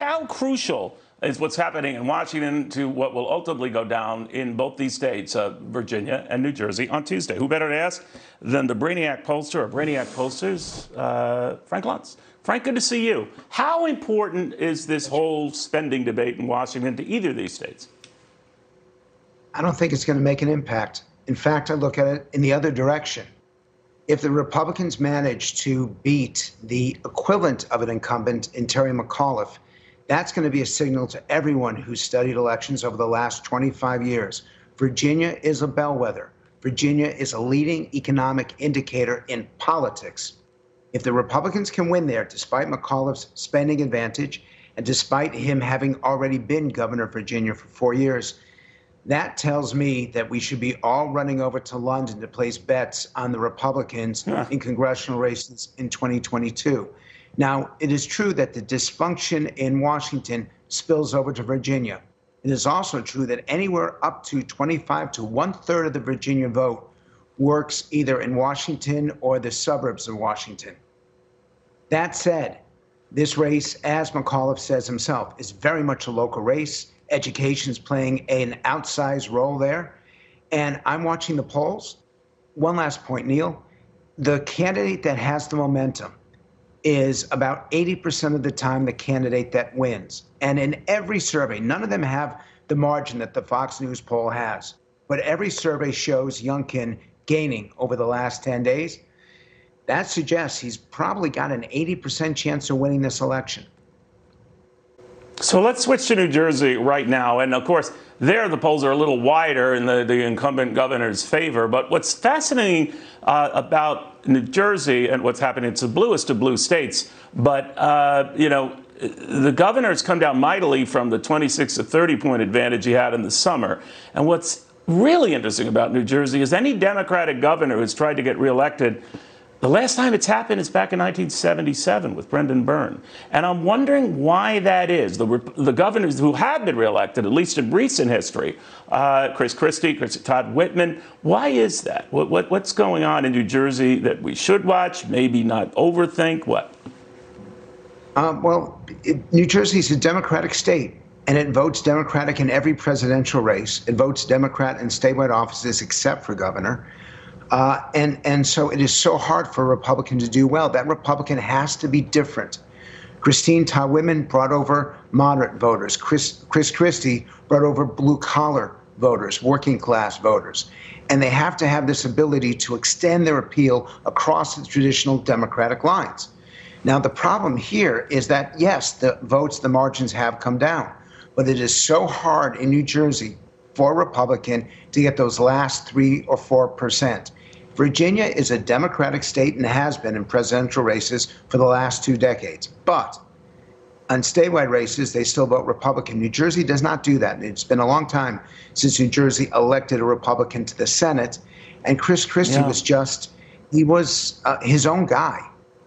How crucial is what's happening in Washington to what will ultimately go down in both these states, Virginia and New Jersey, on Tuesday? Who better to ask than the Brainiac pollster or Brainiac pollsters, Frank Luntz. Frank, good to see you. How important is this whole spending debate in Washington to either of these states? I don't think it's going to make an impact. In fact, I look at it in the other direction. If the Republicans manage to beat the equivalent of an incumbent in Terry McAuliffe, that's going to be a signal to everyone who's studied elections over the last 25 years. Virginia is a bellwether. Virginia is a leading economic indicator in politics. If the Republicans can win there, despite McAuliffe's spending advantage and despite him having already been governor of Virginia for 4 years, that tells me that we should be all running over to London to place bets on the Republicans in congressional races in 2022. Now, it is true that the dysfunction in Washington spills over to Virginia. It is also true that anywhere up to 25 to 1/3 of the Virginia vote works either in Washington or the suburbs of Washington. That said, this race, as McAuliffe says himself, is very much a local race. Education's playing an outsized role there. And I'm watching the polls. One last point, Neil. The candidate that has the momentum is about 80% of the time the candidate that wins. And in every survey, none of them have the margin that the Fox News poll has, but every survey shows Youngkin gaining over the last 10 days. That suggests he's probably got an 80% chance of winning this election. So let's switch to New Jersey right now. And of course, there the polls are a little wider in the incumbent governor's favor. But what's fascinating about New Jersey and what's happening, it's the bluest of blue states. But, the governor's come down mightily from the 26 to 30 point advantage he had in the summer. And what's really interesting about New Jersey is any Democratic governor who's tried to get reelected, the last time it's happened is back in 1977 with Brendan Byrne. And I'm wondering why that is. The governors who have been reelected, at least in recent history, Chris Christie, Todd Whitman, why is that? What's going on in New Jersey that we should watch, maybe not overthink? What? New Jersey is a Democratic state, and it votes Democratic in every presidential race. It votes Democrat in statewide offices except for governor. And so it is so hard for a Republican to do well. That Republican has to be different. Todd Whitman brought over moderate voters. Chris Christie brought over blue-collar voters, working-class voters. And they have to have this ability to extend their appeal across the traditional Democratic lines. Now, the problem here is that, yes, the votes, the margins have come down. But it is so hard in New Jersey for a Republican to get those last 3 or 4%. Virginia is a Democratic state and has been in presidential races for the last 2 decades. But on statewide races, they still vote Republican. New Jersey does not do that. It's been a long time since New Jersey elected a Republican to the Senate. And Chris Christie was he was his own guy.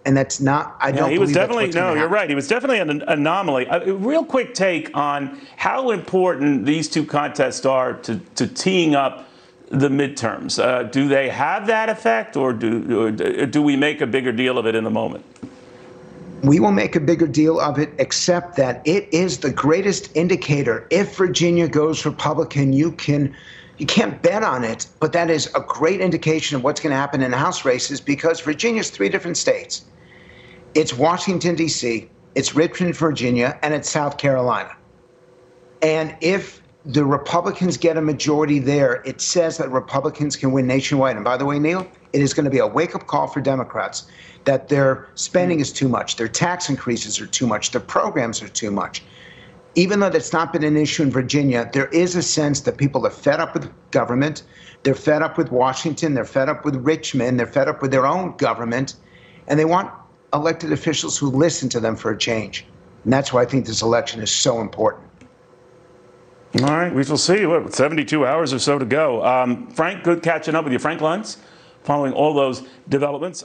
And that's not, I don't he was believe definitely, that's what's you're right. He was definitely an anomaly. A real quick take on how important these two contests are to teeing up the midterms. Do they have that effect, or do we make a bigger deal of it in the moment? We will make a bigger deal of it, except that it is the greatest indicator. If Virginia goes Republican, you can't bet on it, but that is a great indication of what's going to happen in House races, because Virginia's 3 different states. It's Washington, D.C., it's Richmond, Virginia, and it's South Carolina. And if the Republicans get a majority there, it says that Republicans can win nationwide. And by the way, Neil, it is going to be a wake-up call for Democrats that their spending is too much, their tax increases are too much, their programs are too much. Even though that's not been an issue in Virginia, there is a sense that people are fed up with government, they're fed up with Washington, they're fed up with Richmond, they're fed up with their own government, and they want elected officials who listen to them for a change. And that's why I think this election is so important. All right, we shall see. 72 hours or so to go. Frank, good catching up with you. Frank Luntz, following all those developments.